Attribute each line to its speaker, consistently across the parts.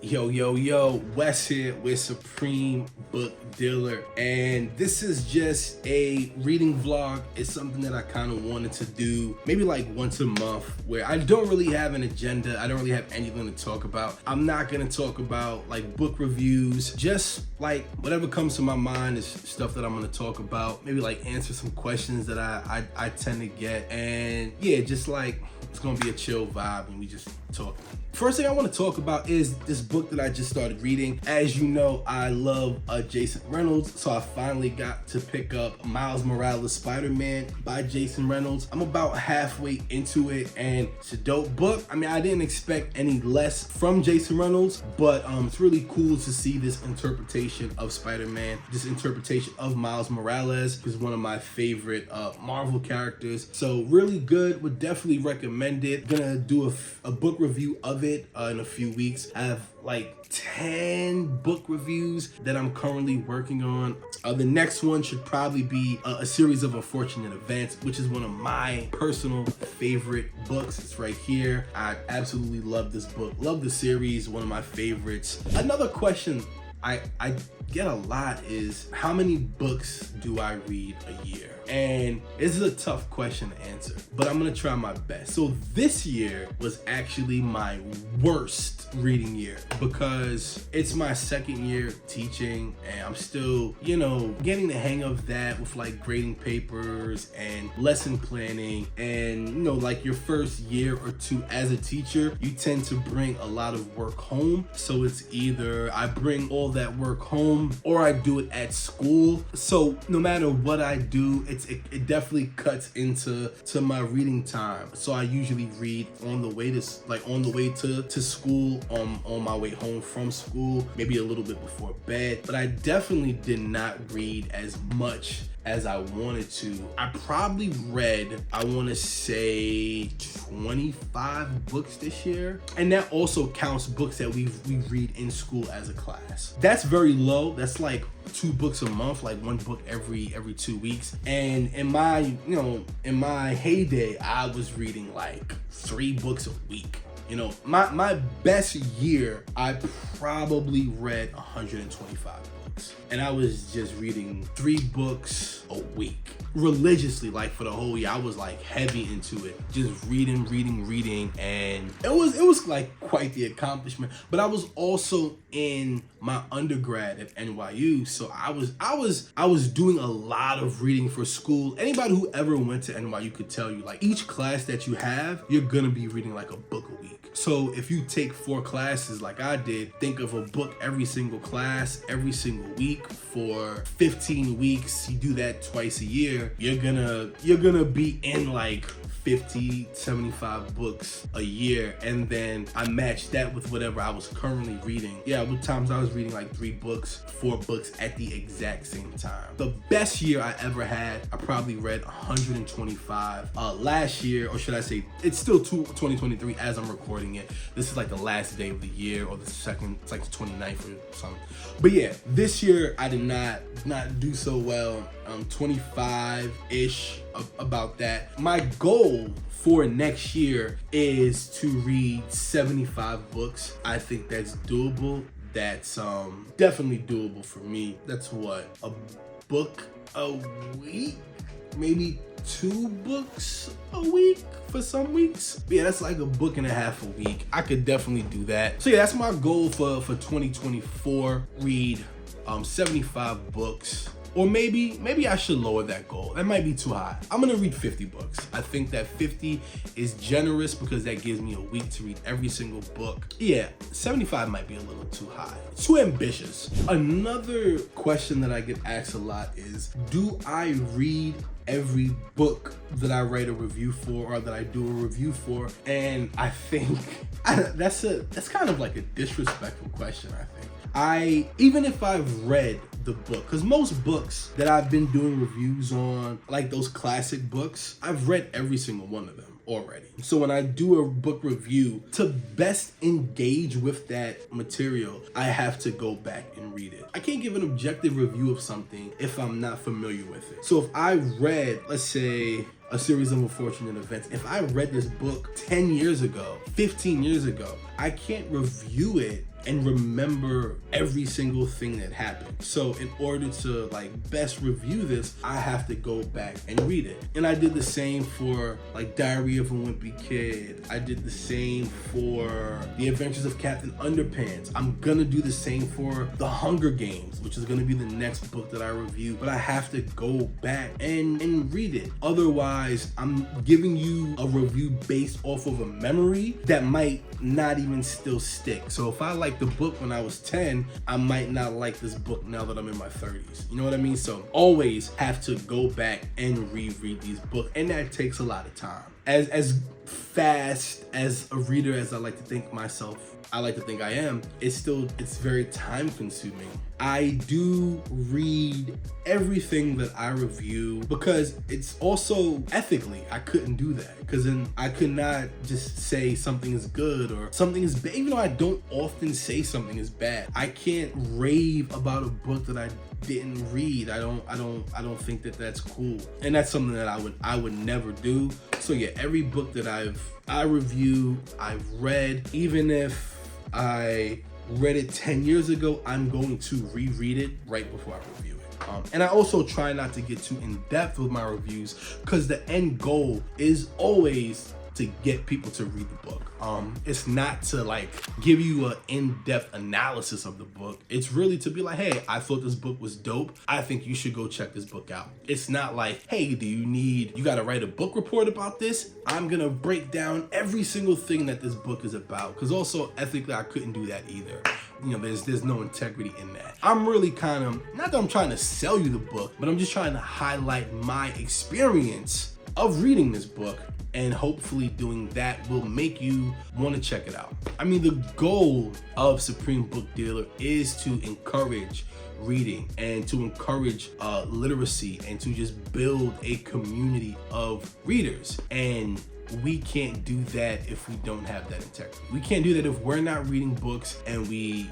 Speaker 1: Yo, Wes here with Supreme Book Dealer, and this is just a reading vlog. It's something that I kind of wanted to do maybe like once a month, where I don't really have an agenda. I don't really have anything to talk about. I'm not gonna talk about like book reviews, just like whatever comes to my mind is stuff that I'm gonna talk about. Maybe like answer some questions that I tend to get, and yeah, just like it's gonna be a chill vibe and we just talk. First thing I want to talk about is this book that I just started reading. As you know, I love Jason Reynolds, so I finally got to pick up Miles Morales' Spider-Man by Jason Reynolds. I'm about halfway into it, and it's a dope book. I mean, I didn't expect any less from Jason Reynolds, but it's really cool to see this interpretation of Spider-Man, this interpretation of Miles Morales, who's one of my favorite Marvel characters. So really good, would definitely recommend it. Gonna do a book review of it in a few weeks. I have like 10 book reviews that I'm currently working on. The next one should probably be a series of unfortunate events, which is one of my personal favorite books. It's right here. I absolutely love this book, love the series, one of my favorites. Another question I get a lot is, how many books do I read a year? And this is a tough question to answer, but I'm gonna try my best. So this year was actually my worst reading year because it's my second year teaching, and I'm still, getting the hang of that with like grading papers and lesson planning. And like your first year or two as a teacher, you tend to bring a lot of work home. So it's either I bring all that work home or I do it at school. So no matter what I do, it definitely cuts into my reading time. So I usually read on the way to school, on my way home from school, maybe a little bit before bed. But I definitely did not read as much as I wanted to. I probably read, I want to say 25 books this year. And that also counts books that we read in school as a class. That's very low. That's like 2 books a month, like 1 book every 2 weeks. And in my heyday, I was reading like 3 books a week. My best year, I probably read 125 books. And I was just reading 3 books a week religiously, like for the whole year. I was like heavy into it, just reading, and it was like quite the accomplishment. But I was also in my undergrad at NYU, so I was doing a lot of reading for school. Anybody who ever went to NYU could tell you, like, each class that you have, you're gonna be reading like a book a week. So if you take 4 classes like I did, think of a book every single class, every single week for 15 weeks. You do that twice a year, you're gonna be in like 50, 75 books a year. And then I matched that with whatever I was currently reading. Yeah, with times I was reading like 3 books, 4 books at the exact same time. The best year I ever had, I probably read 125. Last year, or should I say, it's still 2023 as I'm recording it. This is like the last day of the year, or the second, it's like the 29th or something. But yeah, this year I did not do so well. 25-ish, about that. My goal for next year is to read 75 books. I think that's doable. That's definitely doable for me. That's what, a book a week? Maybe 2 books a week for some weeks. But yeah, that's like a book and a half a week. I could definitely do that. So yeah, that's my goal for 2024. Read 75 books. Or maybe I should lower that goal. That might be too high. I'm gonna read 50 books. I think that 50 is generous because that gives me a week to read every single book. Yeah, 75 might be a little too high. Too ambitious. Another question that I get asked a lot is, do I read every book that I write a review for, or that I do a review for? And I think that's kind of like a disrespectful question, I think. Even if I've read the book, because most books that I've been doing reviews on, like those classic books, I've read every single one of them already. So when I do a book review, to best engage with that material, I have to go back and read it. I can't give an objective review of something if I'm not familiar with it. So if I read, let's say, a series of unfortunate events, if I read this book 10 years ago, 15 years ago, I can't review it and remember every single thing that happened. So in order to like best review this, I have to go back and read it. And I did the same for like Diary of a Wimpy Kid. I did the same for The Adventures of Captain Underpants. I'm gonna do the same for The Hunger Games, which is gonna be the next book that I review, but I have to go back and read it. Otherwise, I'm giving you a review based off of a memory that might not even still stick. So if I liked the book when I was 10, I might not like this book now that I'm in my 30s. You know what I mean? So always have to go back and reread these books, and that takes a lot of time. As fast as a reader as I like to think myself, I like to think I am, it's very time consuming. I do read everything that I review because it's also ethically, I couldn't do that, because then I could not just say something is good or something is bad. Even though I don't often say something is bad, I can't rave about a book that I didn't read. I don't think that that's cool, and that's something that I would never do. So yeah, every book that I review, I've read. Even if I read it 10 years ago, I'm going to reread it right before I review it. And I also try not to get too in depth with my reviews, because the end goal is always to get people to read the book. It's not to like give you an in-depth analysis of the book. It's really to be like, hey, I thought this book was dope. I think you should go check this book out. It's not like, hey, you gotta write a book report about this? I'm gonna break down every single thing that this book is about. Because also ethically, I couldn't do that either. You know, there's no integrity in that. I'm really kind of, not that I'm trying to sell you the book, but I'm just trying to highlight my experience of reading this book, and hopefully doing that will make you want to check it out. I mean, the goal of Supreme Book Dealer is to encourage reading and to encourage literacy and to just build a community of readers. And we can't do that if we don't have that integrity. We can't do that if we're not reading books, and we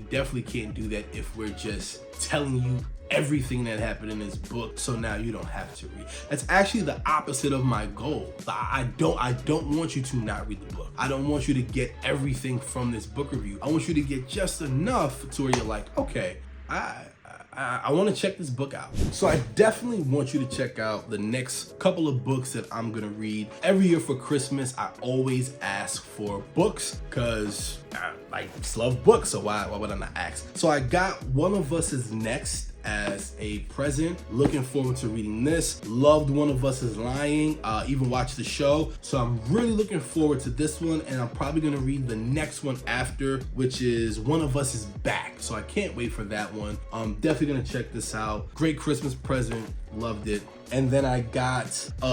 Speaker 1: definitely can't do that if we're just telling you everything that happened in this book, so now you don't have to read. That's actually the opposite of my goal. I don't want you to not read the book. I don't want you to get everything from this book review. I want you to get just enough to where you're like, okay, I want to check this book out. So I definitely want you to check out the next couple of books that I'm gonna read. Every year for Christmas, I always ask for books, because I just love books, so why would I not ask? So I got One of Us Is Next as a present. Looking forward to reading this. Loved One of Us Is Lying, even watched the show. So I'm really looking forward to this one, and I'm probably gonna read the next one after, which is One of Us Is Back. So I can't wait for that one. I'm definitely gonna check this out. Great Christmas present, loved it. And then I got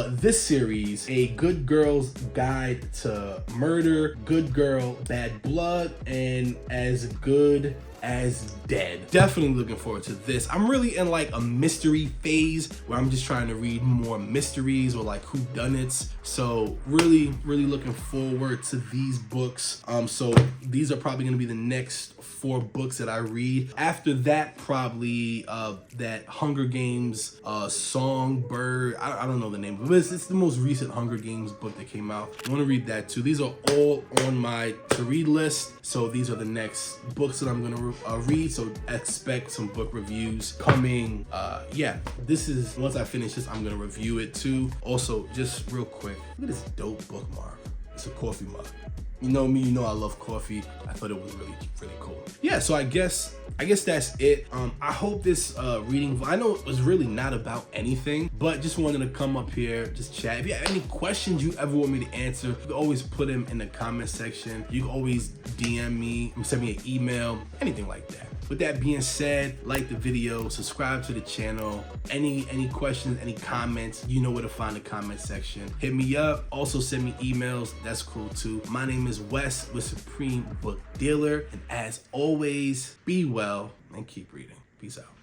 Speaker 1: this series, A Good Girl's Guide to Murder, Good Girl, Bad Blood, and As Good as Dead. Definitely looking forward to this. I'm really in like a mystery phase where I'm just trying to read more mysteries or like whodunits. So really looking forward to these books. So these are probably gonna be the next 4 books that I read. After that, probably that Hunger Games Songbird. I don't know the name, but it's the most recent Hunger Games book that came out. I want to read that too. These are all on my to read list. So these are the next books that I'm gonna read. So expect some book reviews coming. Yeah, this is, once I finish this, I'm gonna review it too. Also, just real quick, look at this dope bookmark. It's a coffee mug. You know me, you know I love coffee. I thought it was really cool. Yeah, so I guess that's it. I hope this reading, I know it was really not about anything, but just wanted to come up here, just chat. If you have any questions you ever want me to answer, you can always put them in the comment section. You can always DM me, send me an email, anything like that. With that being said, like the video, subscribe to the channel. Any questions, any comments, you know where to find the comment section. Hit me up. Also send me emails. That's cool too. My name is Wes with Supreme Book Dealer. And as always, be well and keep reading. Peace out.